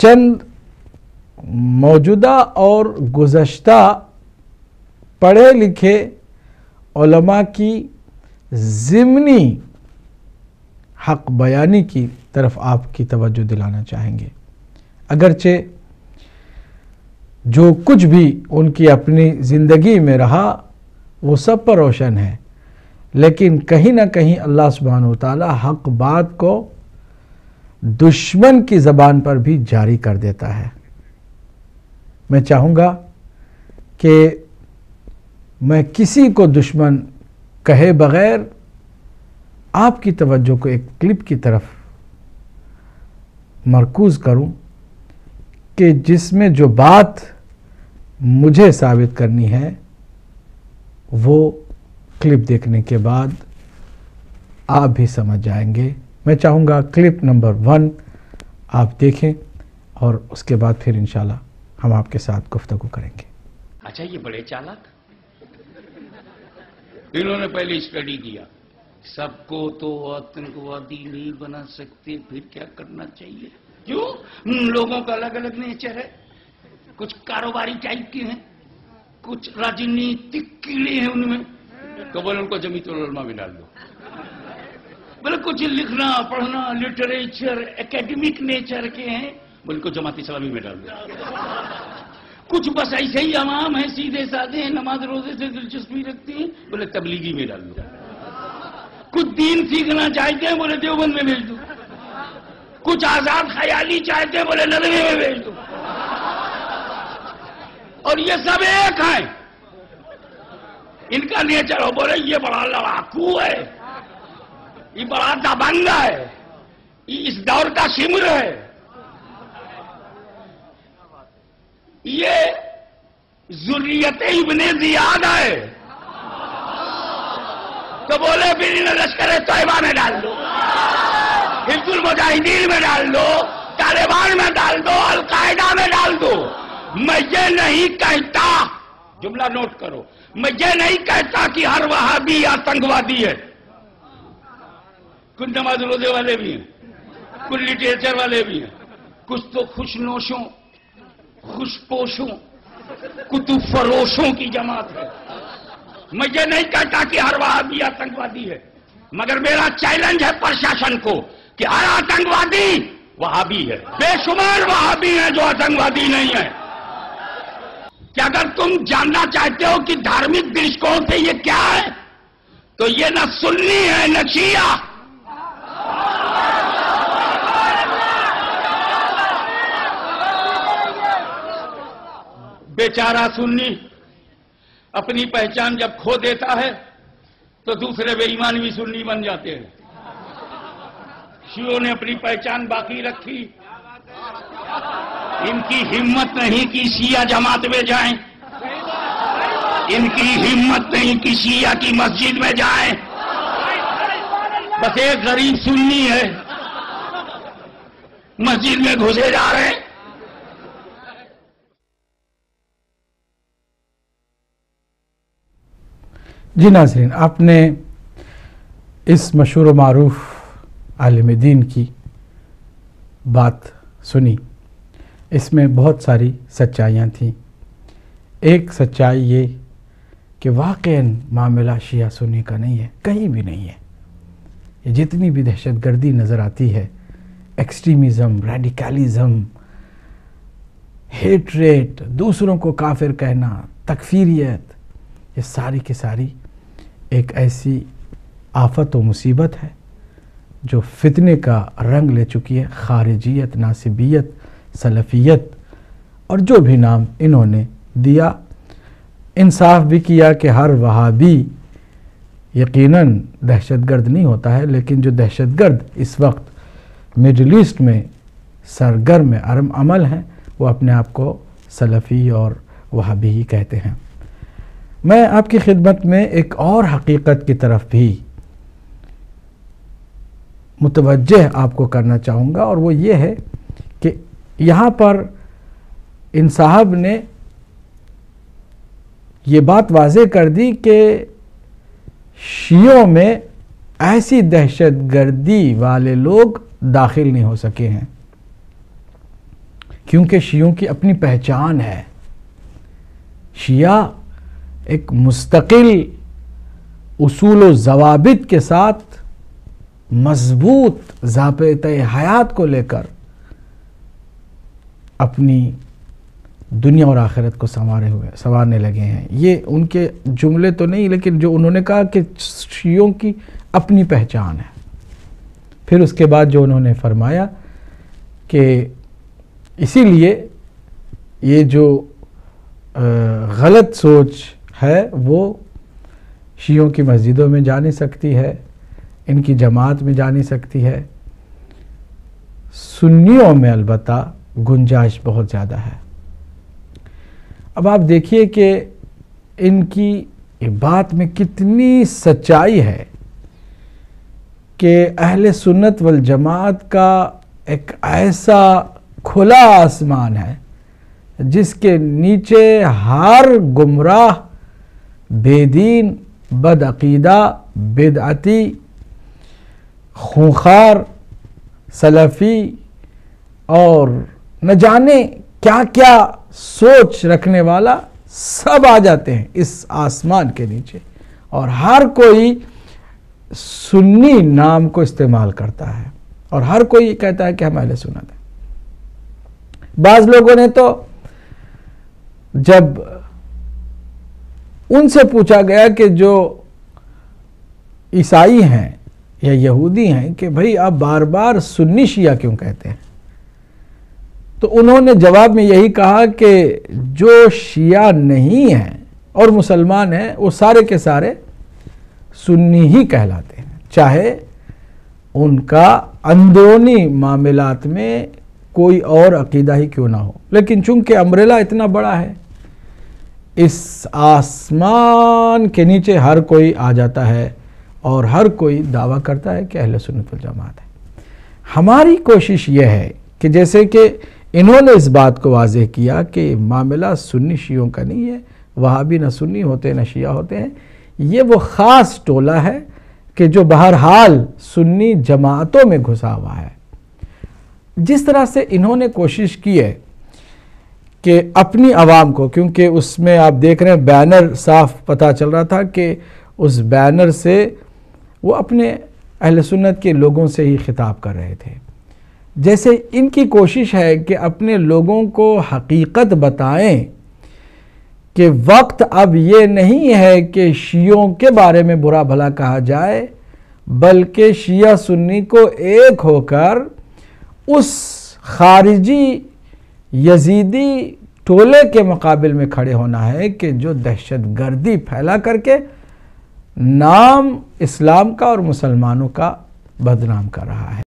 چند موجودہ اور گزشتہ پڑھے لکھے علماء کی ضمنی حق بیانی کی طرف آپ کی توجہ دلانا چاہیں گے۔ اگرچہ جو کچھ بھی ان کی اپنی زندگی میں رہا وہ سب پر روشن ہے، لیکن کہیں نہ کہیں اللہ سبحانہ وتعالی حق بات کو دشمن کی زبان پر بھی جاری کر دیتا ہے۔ میں چاہوں گا کہ میں کسی کو دشمن کہے بغیر آپ کی توجہ کو ایک کلپ کی طرف مرکوز کروں کہ جس میں جو بات مجھے ثابت کرنی ہے وہ کلپ دیکھنے کے بعد آپ بھی سمجھ جائیں گے۔ میں چاہوں گا کلپ نمبر 1 آپ دیکھیں اور اس کے بعد پھر انشاءاللہ ہم آپ کے ساتھ گفتگو کریں گے۔ اچھا، یہ بڑے چالاک، انہوں نے پہلے اسٹڈی کیا، سب کو تو آتنکوادی نہیں بنا سکتے، پھر کیا کرنا چاہیے؟ کیوں؟ لوگوں کا الگ الگ نیچر ہے، کچھ کاروباری ٹائپ کے ہیں، کچھ راجنیتک کیڑے ہیں ان میں، تو بولے ان کو جمیعت العلماء میں ڈال دو۔ بولے کچھ لکھنا پڑھنا لٹریچر اکیڈمک نیچر کے ہیں، بولے کو جماعت اسلامی میں ڈال دو۔ کچھ بس ایسے ہی عوام ہیں، سیدھے سادے ہیں، نماز روزے سے دلچسپی رکھتی ہیں، بولے تبلیغی میں ڈال دو۔ کچھ دین سیکھنا چاہتے ہیں، بولے دیوبند میں بھیج دو۔ کچھ آزاد خیالی چاہتے ہیں، بولے ندوے میں بھیج دو۔ اور یہ سب ایک ہیں، ان کا نیچر ہو، بولے یہ بڑا لڑاکو ہے، یہ بڑا دبنگ ہے، یہ اس دور کا شمر ہے، یہ ذریت ابن زیاد ہے، تو بولے پھر انہیں لشکر طیبہ میں ڈال دو، حزب المجاہدین میں ڈال دو، طالبان میں ڈال دو، القاعدہ میں ڈال دو۔ میں یہ نہیں کہتا، جملہ نوٹ کرو، میں یہ نہیں کہتا کہ ہر وہابی آتنکوادی ہے، کچھ نماز روزے والے بھی ہیں، کچھ لٹریچر والے بھی ہیں، کچھ تو خوش نوشوں خوش پوشوں کتب فروشوں کی جماعت ہے۔ میں یہ نہیں کہتا کہ ہر وہابی آتنکوادی ہے، مگر میرا چیلنج ہے پرشاسن کو کہ ہر آتنکوادی وہابی ہے، بے شمار وہابی ہیں جو آتنکوادی نہیں ہیں۔ کہ اگر تم جاننا چاہتے ہو کہ دھارمک درشکوں سے یہ کیا ہے تو یہ نہ سنی ہے نہ شیعہ، بیچارہ سنی اپنی پہچان جب کھو دیتا ہے تو دوسرے بے ایمان بھی سنی بن جاتے ہیں۔ شیعوں نے اپنی پہچان باقی رکھی، ان کی ہمت نہیں کہ شیعہ جماعت میں جائیں، ان کی ہمت نہیں کہ شیعہ کی مسجد میں جائیں، بس ایک غریب سنی ہے مسجد میں گھسے جا رہے ہیں۔ جی ناظرین، آپ نے اس مشہور و معروف عالم دین کی بات سنی، اس میں بہت ساری سچائیاں تھیں۔ ایک سچائی یہ کہ واقعاً معاملہ شیعہ سنی کا نہیں ہے، کہیں بھی نہیں ہے۔ یہ جتنی بھی دہشت گردی نظر آتی ہے، ایکسٹریمزم، ریڈیکلزم، ہیٹریٹ، دوسروں کو کافر کہنا، تکفیریت، یہ ساری کی ساری ایک ایسی آفت و مصیبت ہے جو فتنے کا رنگ لے چکی ہے۔ خارجیت، ناصبیت، سلفیت اور جو بھی نام انہوں نے دیا، انصاف بھی کیا کہ ہر وہابی یقیناً دہشت گرد نہیں ہوتا ہے، لیکن جو دہشت گرد اس وقت مڈل ایسٹ میں سرگرم عمل ہیں وہ اپنے آپ کو سلفی اور وہابی ہی کہتے ہیں۔ میں آپ کی خدمت میں ایک اور حقیقت کی طرف بھی متوجہ آپ کو کرنا چاہوں گا، اور وہ یہ ہے کہ یہاں پر ان صاحب نے یہ بات واضح کر دی کہ شیعوں میں ایسی دہشت گردی والے لوگ داخل نہیں ہو سکے ہیں۔ کیونکہ شیعوں کی اپنی پہچان ہے. شیعہ ایک مستقل اصول و ضوابط کے ساتھ مضبوط ضابطۂ حیات کو لے کر اپنی دنیا اور آخرت کو سنوارنے لگے ہیں. یہ ان کے جملے تو نہیں، لیکن جو انہوں نے کہا کہ شیعوں کی اپنی پہچان ہے. پھر اس کے بعد جو انہوں نے فرمایا کہ اسی لیے یہ جو غلط سوچ ہے وہ شیعوں کی مسجدوں میں جا نہیں سکتی ہے، ان کی جماعت میں جا نہیں سکتی ہے. سنیوں میں البتہ گنجائش بہت زیادہ ہے. اب آپ دیکھیے کہ ان کی بات میں کتنی سچائی ہے کہ اہل سنت والجماعت کا ایک ایسا کھلا آسمان ہے جس کے نیچے ہر گمراہ، بے دین، بدعقیدہ، بدعتی، خونخوار، سلفی اور نہ جانے کیا کیا سوچ رکھنے والا سب آ جاتے ہیں اس آسمان کے نیچے، اور ہر کوئی سنی نام کو استعمال کرتا ہے اور ہر کوئی کہتا ہے کہ ہم اہل سنت ہیں. بعض لوگوں نے تو جب ان سے پوچھا گیا کہ جو عیسائی ہیں یا یہودی ہیں کہ بھئی آپ بار بار سنی شیعہ کیوں کہتے ہیں، تو انہوں نے جواب میں یہی کہا کہ جو شیعہ نہیں ہیں اور مسلمان ہیں وہ سارے کے سارے سنی ہی کہلاتے ہیں، چاہے ان کا اندرونی معاملات میں کوئی اور عقیدہ ہی کیوں نہ ہو. لیکن چونکہ امبریلا اتنا بڑا ہے، اس آسمان کے نیچے ہر کوئی آ جاتا ہے اور ہر کوئی دعویٰ کرتا ہے کہ اہل سنت والجماعت ہے. ہماری کوشش یہ ہے کہ جیسے کہ انہوں نے اس بات کو واضح کیا کہ معاملہ سنی شیعوں کا نہیں ہے، وہابی نہ سنی ہوتے نہ شیعہ ہوتے ہیں، یہ وہ خاص ٹولہ ہے کہ جو بہرحال سنی جماعتوں میں گھسا ہوا ہے. جس طرح سے انہوں نے کوشش کی ہے کہ اپنی عوام کو، کیونکہ اس میں آپ دیکھ رہے ہیں بینر صاف پتہ چل رہا تھا کہ اس بینر سے وہ اپنے اہل سنت کے لوگوں سے ہی خطاب کر رہے تھے. جیسے ان کی کوشش ہے کہ اپنے لوگوں کو حقیقت بتائیں کہ وقت اب یہ نہیں ہے کہ شیعوں کے بارے میں برا بھلا کہا جائے، بلکہ شیعہ سنی کو ایک ہو کر اس خارجی یزیدی ٹولے کے مقابل میں کھڑے ہونا ہے کہ جو دہشت گردی پھیلا کر کے نام اسلام کا اور مسلمانوں کا بدنام کر رہا ہے.